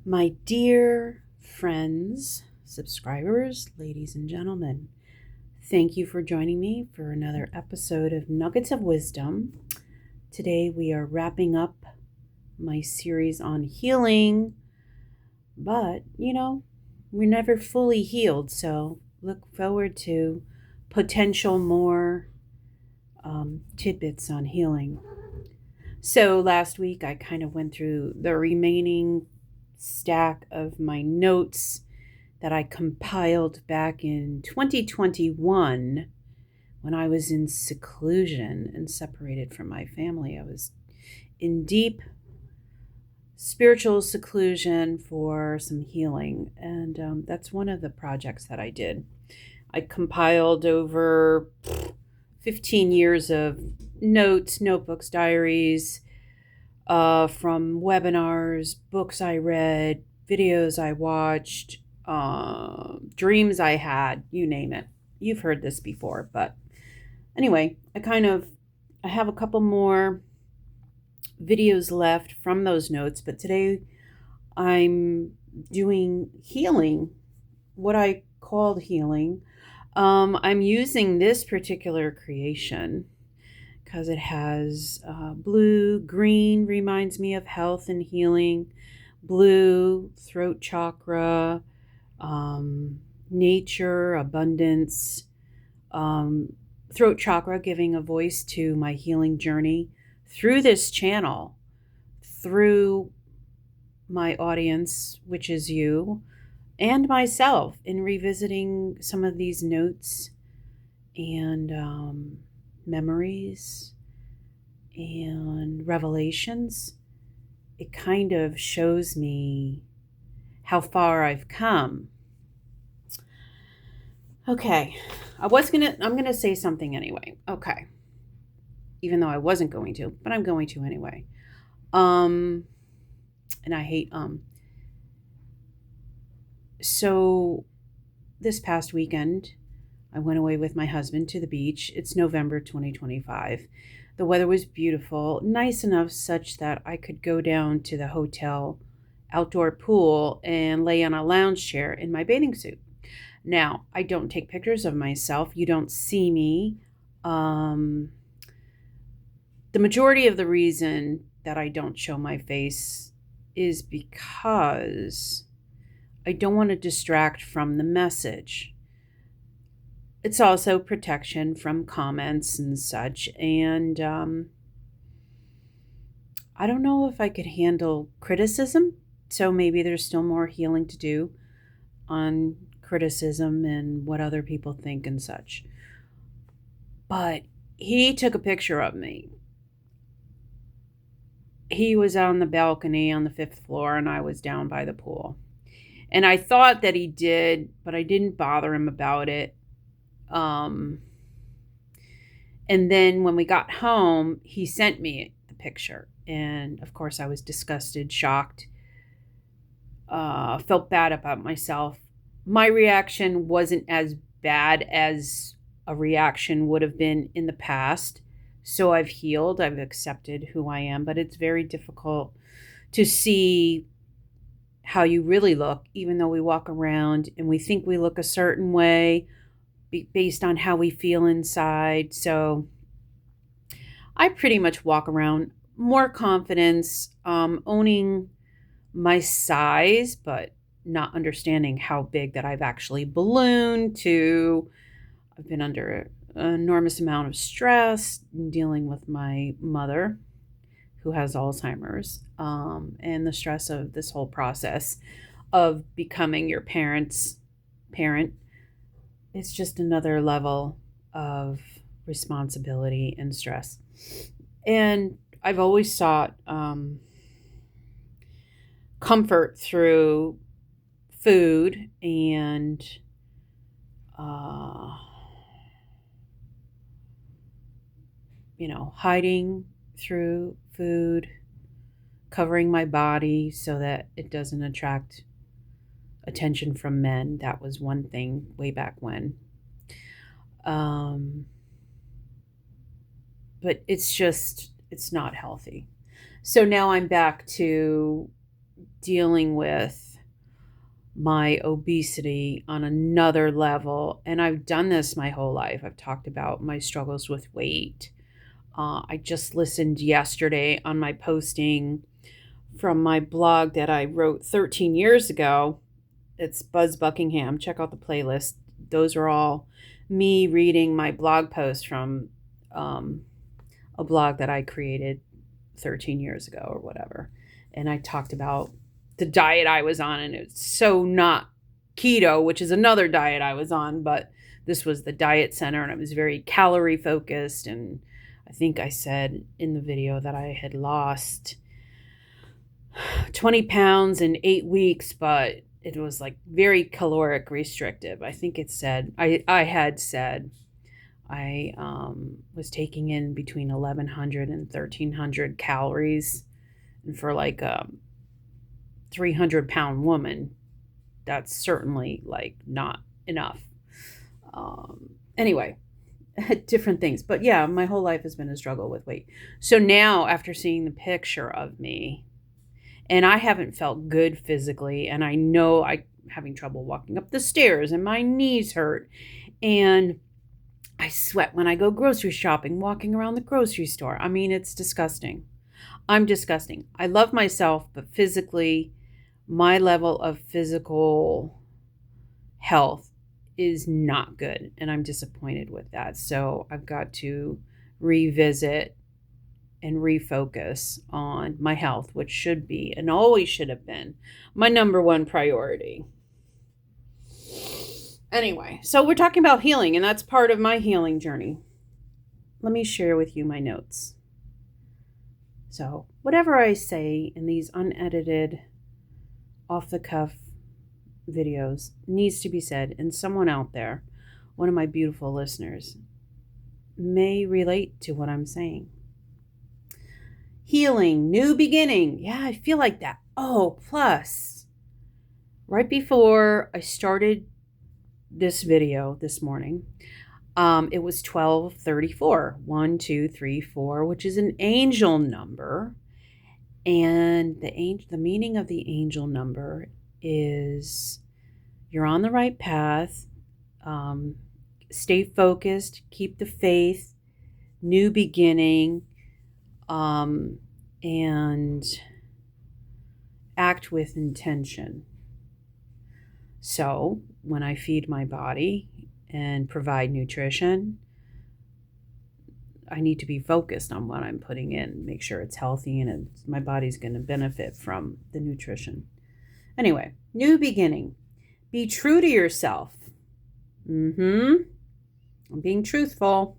My dear friends, subscribers, ladies and gentlemen, thank you for joining me for another episode of Nuggets of Wisdom. Today we are wrapping up my series on healing, but we're never fully healed, so look forward to potential more tidbits on healing. So last week I kind of went through the remaining stack of my notes that I compiled back in 2021 when I was in seclusion and separated from my family. I was in deep spiritual seclusion for some healing, and that's one of the projects that I did. I compiled over 15 years of notes, notebooks, diaries, from webinars, books I read, videos I watched, dreams I had, you name it. You've heard this before, but anyway, I have a couple more videos left from those notes, but today I'm doing healing, what I called healing. I'm using this particular creation because it has blue, green reminds me of health and healing, blue, throat chakra, nature, abundance, throat chakra, giving a voice to my healing journey through this channel, through my audience, which is you, and myself, in revisiting some of these notes and memories and revelations. It kind of shows me how far I've come. Okay, I'm gonna say something anyway. Okay, even though I wasn't going to, but I'm going to anyway. And I hate So this past weekend, I went away with my husband to the beach. It's November 2025. The weather was beautiful, nice enough such that I could go down to the hotel outdoor pool and lay on a lounge chair in my bathing suit. Now, I don't take pictures of myself. You don't see me. The majority of the reason that I don't show my face is because I don't want to distract from the message. It's also protection from comments and such. And I don't know if I could handle criticism. So maybe there's still more healing to do on criticism and what other people think and such. But he took a picture of me. He was on the balcony on the 5th floor and I was down by the pool. And I thought that he did, but I didn't bother him about it. And then when we got home, he sent me the picture. And of course, I was disgusted, shocked, felt bad about myself. My reaction wasn't as bad as a reaction would have been in the past. So I've healed, I've accepted who I am, but it's very difficult to see how you really look, even though we walk around and we think we look a certain way based on how we feel inside. So I pretty much walk around more confidence, owning my size, but not understanding how big that I've actually ballooned to. I've been under an enormous amount of stress dealing with my mother who has Alzheimer's, and the stress of this whole process of becoming your parent's parent. It's just another level of responsibility and stress. And I've always sought comfort through food and hiding through food, covering my body so that it doesn't attract attention from men. That was one thing way back when. But it's not healthy. So now I'm back to dealing with my obesity on another level. And I've done this my whole life. I've talked about my struggles with weight. I just listened yesterday on my posting from my blog that I wrote 13 years ago. It's Buzz Buckingham. Check out the playlist. Those are all me reading my blog post from a blog that I created 13 years ago or whatever. And I talked about the diet I was on, and it's so not keto, which is another diet I was on, but this was the diet center, and I was very calorie focused. And I think I said in the video that I had lost 20 pounds in 8 weeks, but it was like very caloric restrictive. I think it said, I had said I was taking in between 1,100 and 1,300 calories. And for like a 300-pound woman, that's certainly like not enough. Anyway, different things. But yeah, my whole life has been a struggle with weight. So now, after seeing the picture of me, and I haven't felt good physically, and I know I'm having trouble walking up the stairs, and my knees hurt, and I sweat when I go grocery shopping, walking around the grocery store. I mean, it's disgusting. I'm disgusting. I love myself, but physically, my level of physical health is not good, and I'm disappointed with that. So I've got to revisit and refocus on my health, which should be and always should have been my number one priority. Anyway, so we're talking about healing, and that's part of my healing journey. Let me share with you my notes. So whatever I say in these unedited, off-the-cuff videos needs to be said, and someone out there, one of my beautiful listeners, may relate to what I'm saying. Healing, new beginning. Yeah, I feel like that. Oh, plus, right before I started this video this morning, it was 12:34, 1, 2, 3, 4, which is an angel number. And the meaning of the angel number is you're on the right path. Stay focused, keep the faith, new beginning, and act with intention. So when I feed my body and provide nutrition, I need to be focused on what I'm putting in, make sure it's healthy, and my body's going to benefit from the nutrition. Anyway, new beginning. Be true to yourself. I'm being truthful.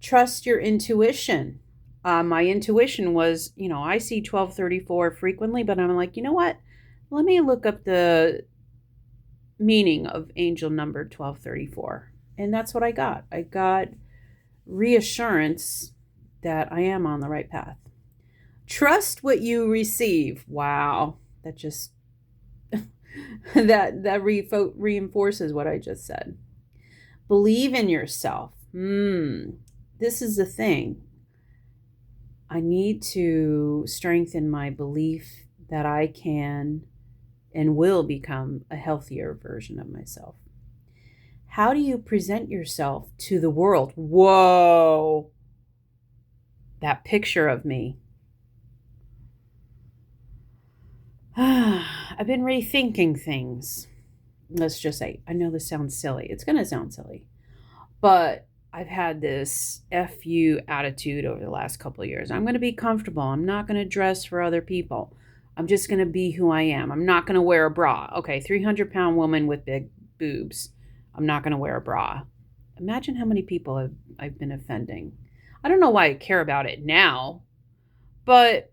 Trust your intuition. My intuition was, I see 1234 frequently, but I'm like, you know what? Let me look up the meaning of angel number 1234. And that's what I got. I got reassurance that I am on the right path. Trust what you receive. Wow. That just, that reinforces what I just said. Believe in yourself. This is the thing. I need to strengthen my belief that I can and will become a healthier version of myself. How do you present yourself to the world? Whoa! That picture of me. I've been rethinking things. Let's just say, I know this sounds silly. It's going to sound silly. But I've had this F you attitude over the last couple of years. I'm going to be comfortable. I'm not going to dress for other people. I'm just going to be who I am. I'm not going to wear a bra. Okay, 300-pound woman with big boobs. I'm not going to wear a bra. Imagine how many people I've been offending. I don't know why I care about it now, but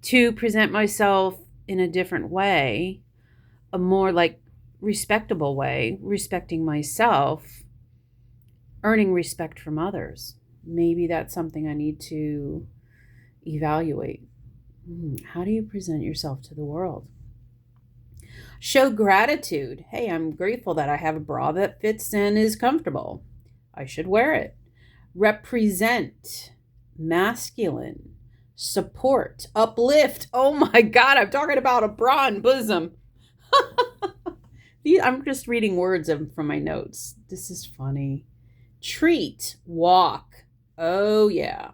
to present myself in a different way, a more like respectable way, respecting myself, earning respect from others. Maybe that's something I need to evaluate. How do you present yourself to the world? Show gratitude. Hey, I'm grateful that I have a bra that fits and is comfortable. I should wear it. Represent. Masculine. support, uplift. Oh my God, I'm talking about a bra and bosom. I'm just reading words from my notes. This is funny. Treat, walk. Oh, yeah.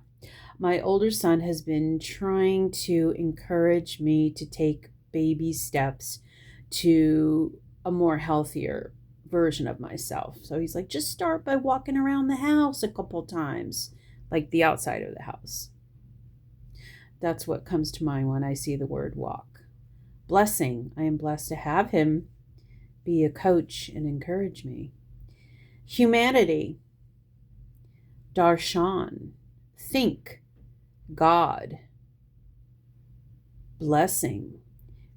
My older son has been trying to encourage me to take baby steps to a more healthier version of myself. So he's like, just start by walking around the house a couple times, like the outside of the house. That's what comes to mind when I see the word walk. Blessing. I am blessed to have him be a coach and encourage me. Humanity. Darshan. Think. God. Blessing.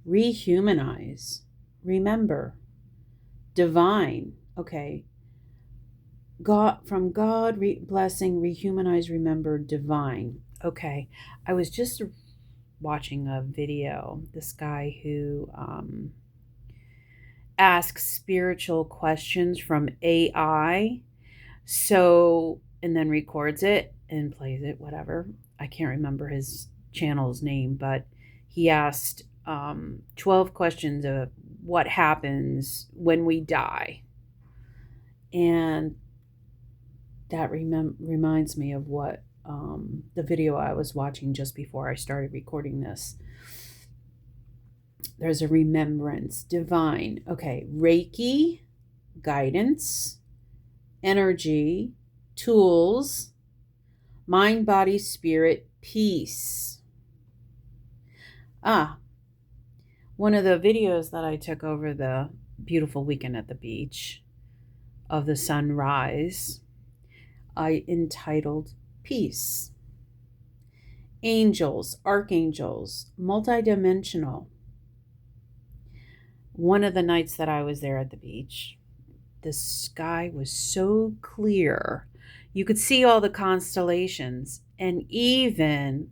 Rehumanize. Remember. Divine. Okay. God, from God, blessing, rehumanize, remember, divine. Okay. I was just watching a video. This guy who asks spiritual questions from AI. So, and then records it and plays it, whatever. I can't remember his channel's name, but he asked 12 questions of what happens when we die. And that reminds me of what the video I was watching just before I started recording this. There's a remembrance, divine. Okay, Reiki, guidance, energy, tools, mind, body, spirit, peace. One of the videos that I took over the beautiful weekend at the beach of the sunrise, I entitled Peace. Angels, archangels, multidimensional. One of the nights that I was there at the beach, the sky was so clear. You could see all the constellations, and even,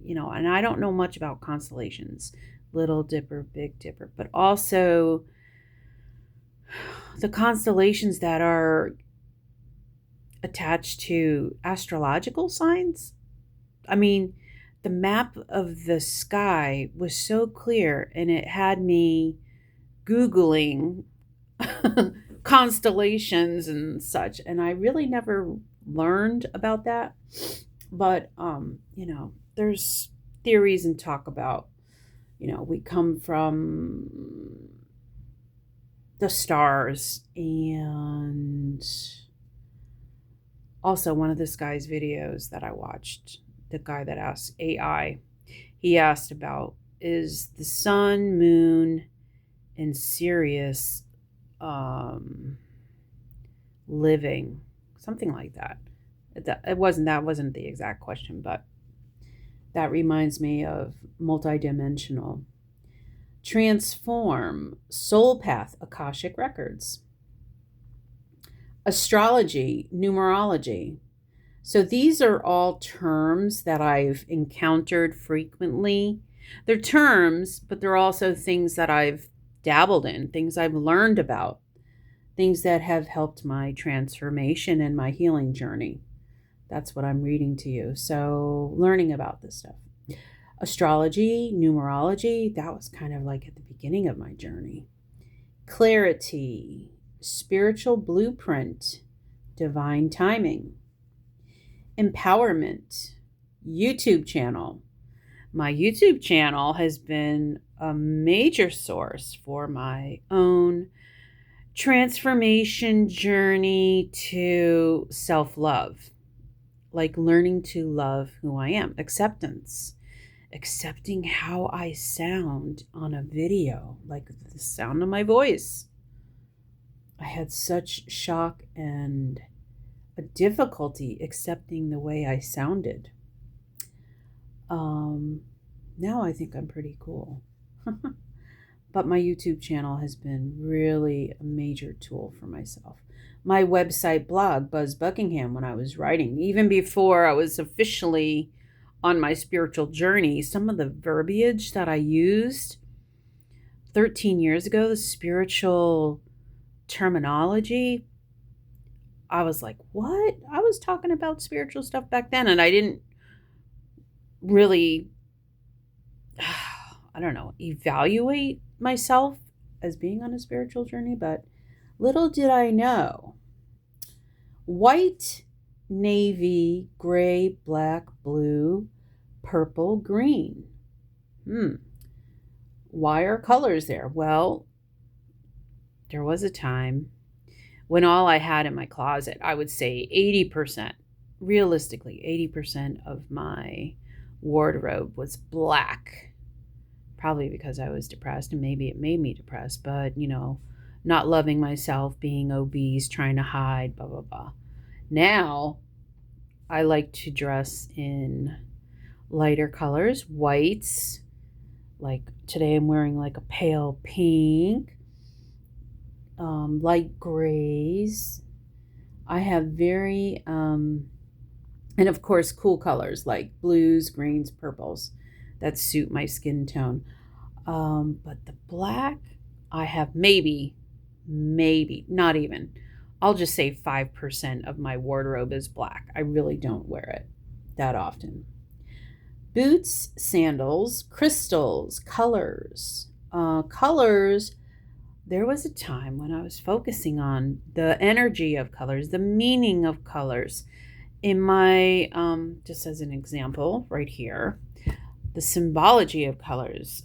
and I don't know much about constellations, Little Dipper, Big Dipper, but also the constellations that are attached to astrological signs. I mean, the map of the sky was so clear, and it had me Googling constellations and such, and I really never learned about that. But there's theories and talk about, we come from the stars. And also, one of this guy's videos that I watched, the guy that asked AI, he asked about, is the sun, moon, and Sirius living, something like that. That wasn't the exact question, but that reminds me of multidimensional. Transform, soul path, Akashic records. Astrology, numerology. So these are all terms that I've encountered frequently. They're terms, but they're also things that I've dabbled in, things I've learned about, things that have helped my transformation and my healing journey. That's what I'm reading to you. So learning about this stuff. Astrology, numerology, that was kind of like at the beginning of my journey. Clarity, spiritual blueprint, divine timing. Empowerment, YouTube channel. My YouTube channel has been a major source for my own transformation journey to self-love, like learning to love who I am, acceptance, accepting how I sound on a video, like the sound of my voice. I had such shock and a difficulty accepting the way I sounded. Now I think I'm pretty cool. But my YouTube channel has been really a major tool for myself. My website blog, Buzz Buckingham, when I was writing, even before I was officially on my spiritual journey, some of the verbiage that I used 13 years ago, the spiritual terminology, I was like, what? I was talking about spiritual stuff back then, and I didn't really, I don't know, evaluate myself as being on a spiritual journey, but little did I know. White, navy, gray, black, blue, purple, green. Why are colors there? Well, there was a time when all I had in my closet, I would say 80%, realistically, 80% of my wardrobe was black. Probably because I was depressed, and maybe it made me depressed, but not loving myself, being obese, trying to hide, blah, blah, blah. Now, I like to dress in lighter colors, whites. Like today I'm wearing like a pale pink, light grays. I have very, and of course, cool colors like blues, greens, purples that suit my skin tone. But the black, I have maybe, not even, I'll just say 5% of my wardrobe is black. I really don't wear it that often. Boots, sandals, crystals, colors. Colors, there was a time when I was focusing on the energy of colors, the meaning of colors. In my, just as an example, right here, the symbology of colors.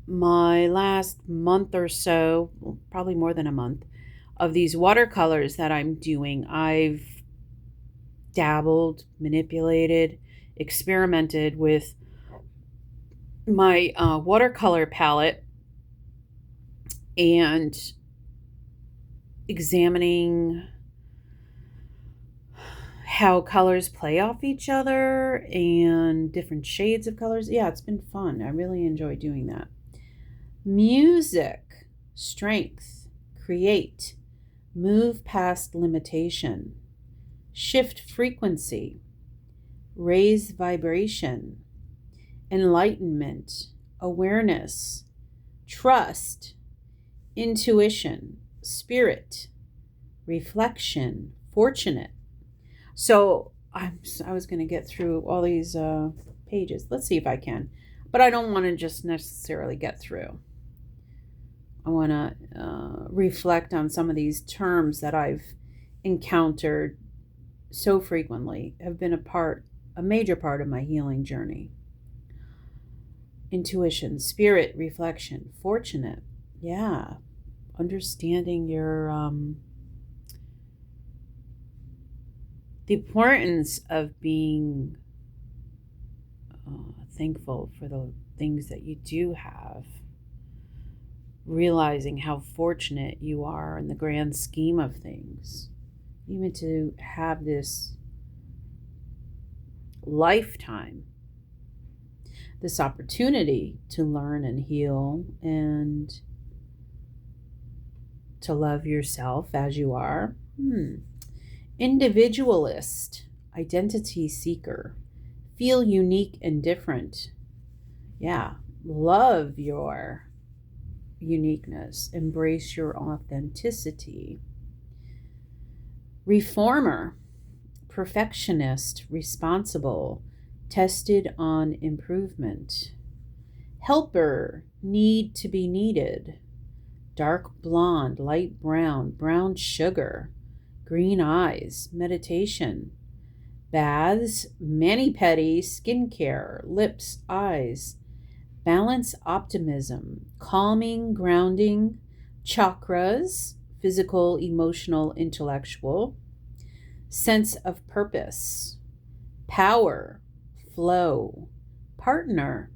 My last month or so, probably more than a month, of these watercolors that I'm doing, I've dabbled, manipulated, experimented with my watercolor palette and examining how colors play off each other and different shades of colors. Yeah, it's been fun. I really enjoy doing that. Music, strength, create, move past limitation, shift frequency, raise vibration, enlightenment, awareness, trust, intuition, spirit, reflection, fortunate. So I was going to get through all these pages. Let's see if I can. But I don't want to just necessarily get through. I want to reflect on some of these terms that I've encountered so frequently, have been a major part of my healing journey. Intuition, spirit, reflection, fortunate. Yeah. Understanding your the importance of being thankful for the things that you do have. Realizing how fortunate you are in the grand scheme of things. Even to have this lifetime, this opportunity to learn and heal and to love yourself as you are. Individualist, identity seeker, feel unique and different. Yeah, love your uniqueness, embrace your authenticity. Reformer, perfectionist, responsible, tested on improvement. Helper, need to be needed. Dark blonde, light brown, brown sugar, green eyes, meditation. Baths, mani-pedi, skincare, lips, eyes. Balance, optimism, calming, grounding, chakras, physical, emotional, intellectual, sense of purpose, power, flow, partner,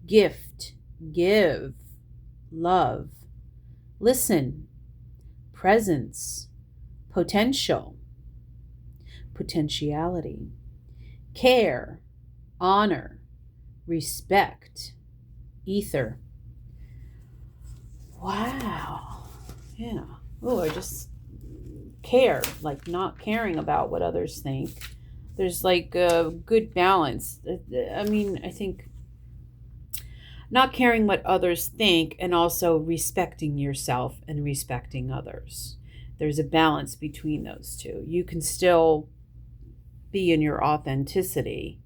gift, give, love, listen, presence, potential, potentiality, care, honor, respect, ether. Wow. Yeah. Oh, I just care, like not caring about what others think. There's like a good balance. I mean, I think not caring what others think and also respecting yourself and respecting others. There's a balance between those two. You can still be in your authenticity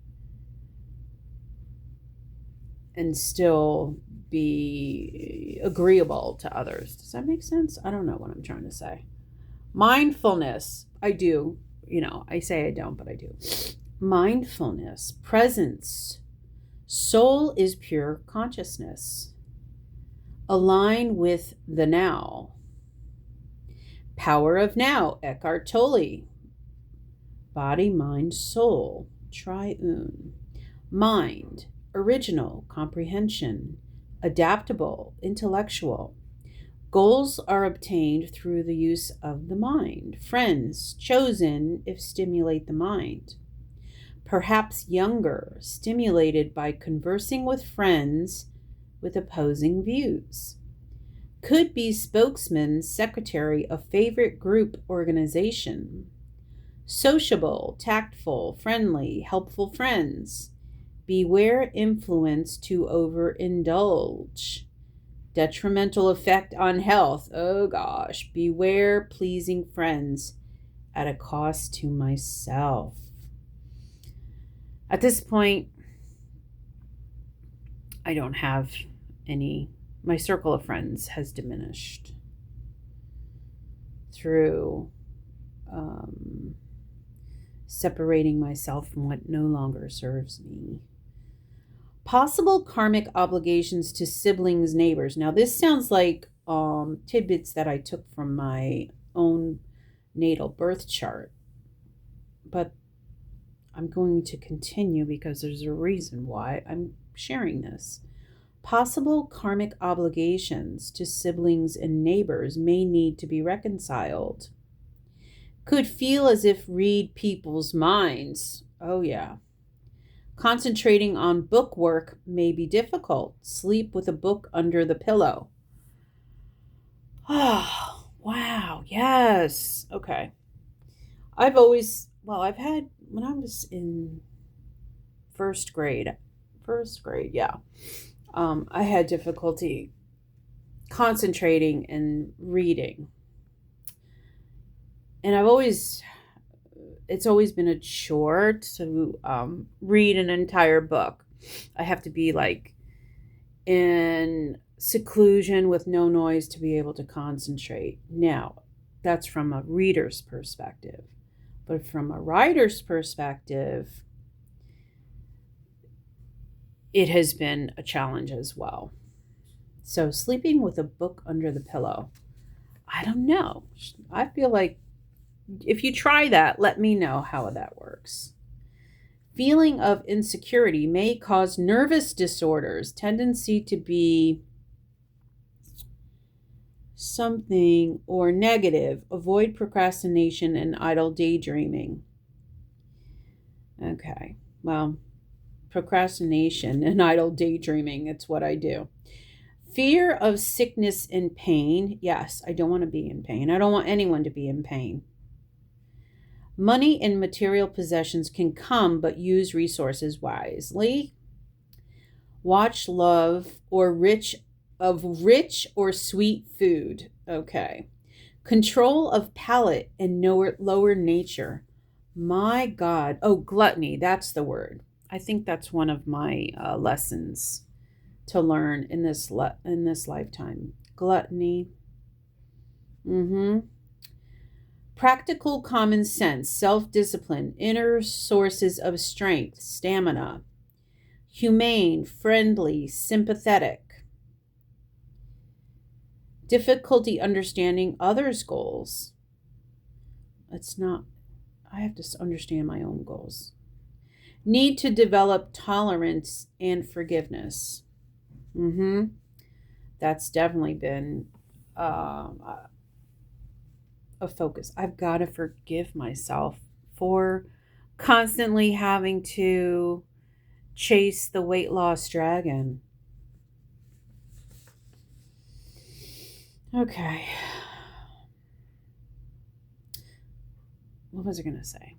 and still be agreeable to others. Does that make sense? I don't know what I'm trying to say. Mindfulness. I do. I say I don't, but I do. Mindfulness, presence. Soul is pure consciousness. Align with the now. Power of now, Eckhart Tolle. Body, mind, soul, triune. Mind, original, comprehension, adaptable, intellectual. Goals are obtained through the use of the mind. Friends, chosen if stimulate the mind. Perhaps younger, stimulated by conversing with friends with opposing views. Could be spokesman, secretary of favorite group organization. Sociable, tactful, friendly, helpful friends. Beware influence to overindulge. Detrimental effect on health. Oh gosh. Beware pleasing friends at a cost to myself. At this point, I don't have my circle of friends has diminished through separating myself from what no longer serves me. Possible karmic obligations to siblings, neighbors. Now, this sounds like tidbits that I took from my own natal birth chart, but I'm going to continue because there's a reason why I'm sharing this. Possible karmic obligations to siblings and neighbors may need to be reconciled. Could feel as if read people's minds. Oh, yeah. Concentrating on book work may be difficult. Sleep with a book under the pillow. Oh, wow. Yes. Okay. I've had, when I was in first grade, yeah. I had difficulty concentrating and reading. And it's always been a chore to read an entire book. I have to be like in seclusion with no noise to be able to concentrate. Now, that's from a reader's perspective. But from a writer's perspective, it has been a challenge as well. So sleeping with a book under the pillow, I don't know. I feel like if you try that, let me know how that works. Feeling of insecurity may cause nervous disorders, tendency to be something or negative. Avoid procrastination and idle daydreaming. Okay, well, procrastination and idle daydreaming, it's what I do. Fear of sickness and pain. Yes, I don't want to be in pain. I don't want anyone to be in pain. Money and material possessions can come, but use resources wisely. Watch love or rich or sweet food. Okay. Control of palate and lower nature. My God. Oh, gluttony. That's the word. I think that's one of my lessons to learn in this lifetime. Gluttony. Practical common sense, self-discipline, inner sources of strength, stamina. Humane, friendly, sympathetic. Difficulty understanding others' goals. I have to understand my own goals. Need to develop tolerance and forgiveness. That's definitely been a focus. I've got to forgive myself for constantly having to chase the weight loss dragon. Okay. What was I going to say?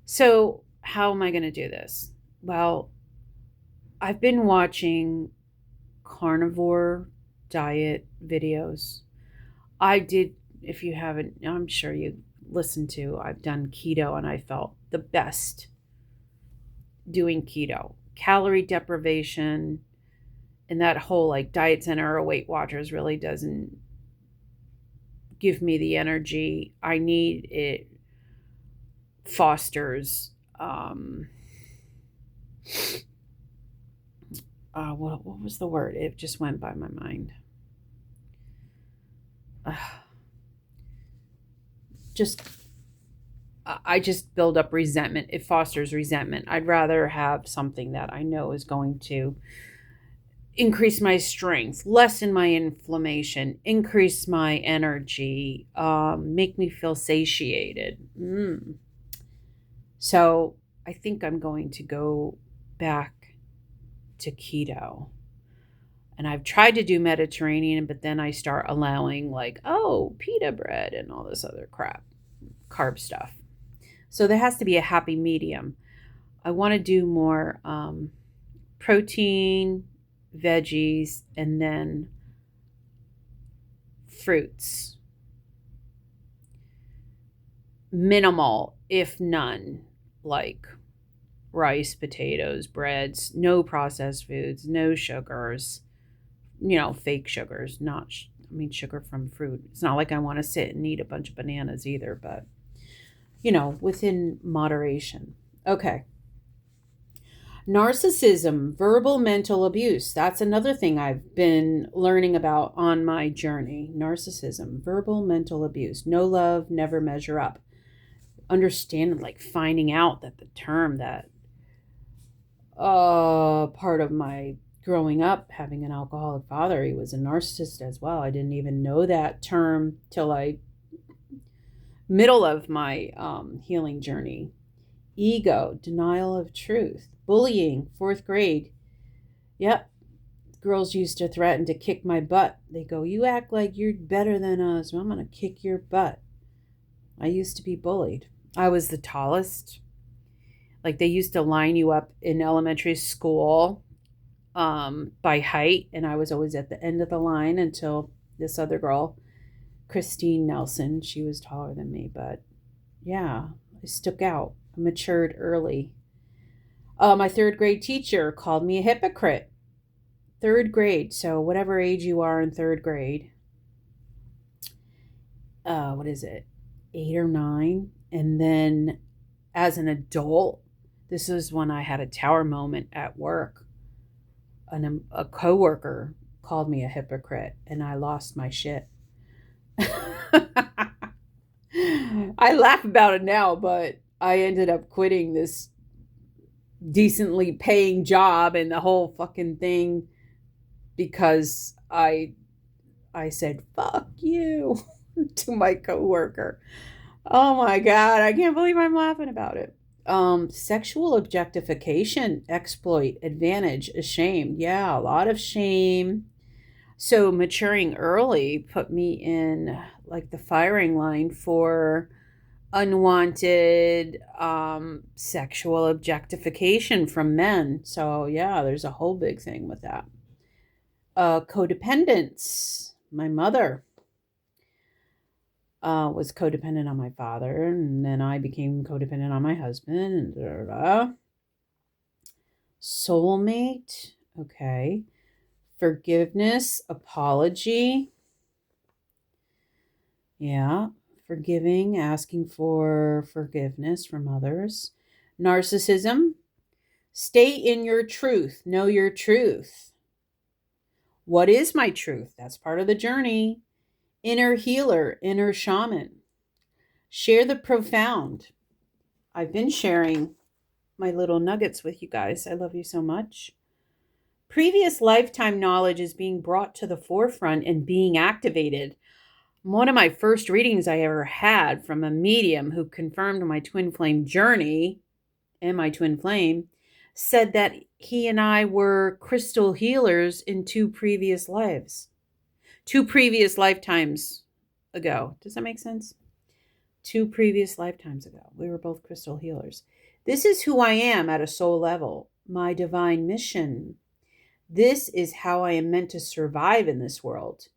So, how am I going to do this? Well, I've been watching carnivore diet videos. I did, if you haven't, I'm sure you listened to, I've done keto and I felt the best doing keto. calorie deprivation and that whole like Diet Center or Weight Watchers really doesn't give me the energy I need. It fosters what was the word? It just went by my mind. I just build up resentment. It fosters resentment. I'd rather have something that I know is going to increase my strength, lessen my inflammation, increase my energy, make me feel satiated. So I think I'm going to go back to keto. And I've tried to do Mediterranean, but then I start allowing like, pita bread and all this other crap, carb stuff. So there has to be a happy medium. I want to do more protein, veggies, and then fruits. Minimal, if none, like rice, potatoes, breads, no processed foods, no sugars, fake sugars, sugar from fruit. It's not like I want to sit and eat a bunch of bananas either, but, within moderation. Okay. Narcissism, verbal mental abuse. That's another thing I've been learning about on my journey. Narcissism, verbal mental abuse. No love, never measure up. Understand, like finding out that the term that part of my growing up, having an alcoholic father, he was a narcissist as well. I didn't even know that term till middle of my healing journey. Ego, denial of truth, bullying, 4th grade. Yep. Girls used to threaten to kick my butt. They go, you act like you're better than us. Well, I'm going to kick your butt. I used to be bullied. I was the tallest. Like they used to line you up in elementary school by height. And I was always at the end of the line until this other girl, Christine Nelson, she was taller than me. But yeah, I stuck out. I matured early. My 3rd grade teacher called me a hypocrite. 3rd grade. So whatever age you are in 3rd grade. What is it? 8 or 9. And then as an adult, this is when I had a tower moment at work. A coworker called me a hypocrite and I lost my shit. I laugh about it now, but I ended up quitting this decently paying job and the whole fucking thing because I said, fuck you to my coworker. Oh my God, I can't believe I'm laughing about it. Sexual objectification, exploit, advantage, ashamed. Yeah, a lot of shame. So maturing early put me in like the firing line for unwanted sexual objectification from men. So yeah, there's a whole big thing with that. Codependence. My mother was codependent on my father, and then I became codependent on my husband. And soulmate. Okay. Forgiveness, apology. Yeah. Forgiving, asking for forgiveness from others. Narcissism. Stay in your truth. Know your truth. What is my truth? That's part of the journey. Inner healer, inner shaman. Share the profound. I've been sharing my little nuggets with you guys. I love you so much. Previous lifetime knowledge is being brought to the forefront and being activated. One of my first readings I ever had from a medium who confirmed my twin flame journey and my twin flame said that he and I were crystal healers in 2 previous lives. 2 previous lifetimes ago. Does that make sense? 2 previous lifetimes ago. We were both crystal healers. This is who I am at a soul level. My divine mission. This is how I am meant to survive in this world.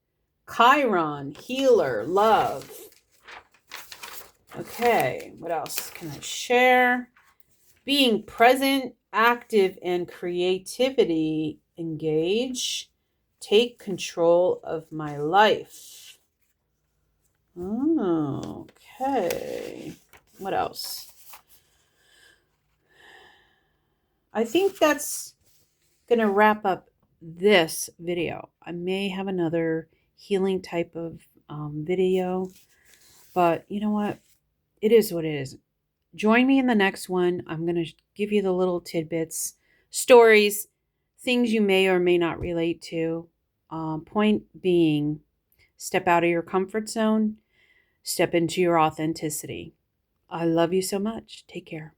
Chiron, healer, love. Okay, what else can I share? Being present active in creativity, engage, take control of my life. Oh, okay. What else? I think that's going to wrap up this video. I may have another healing type of video, but you know what? It is what it is. Join me in the next one. I'm going to give you the little tidbits, stories, things you may or may not relate to. Point being, step out of your comfort zone, step into your authenticity. I love you so much. Take care.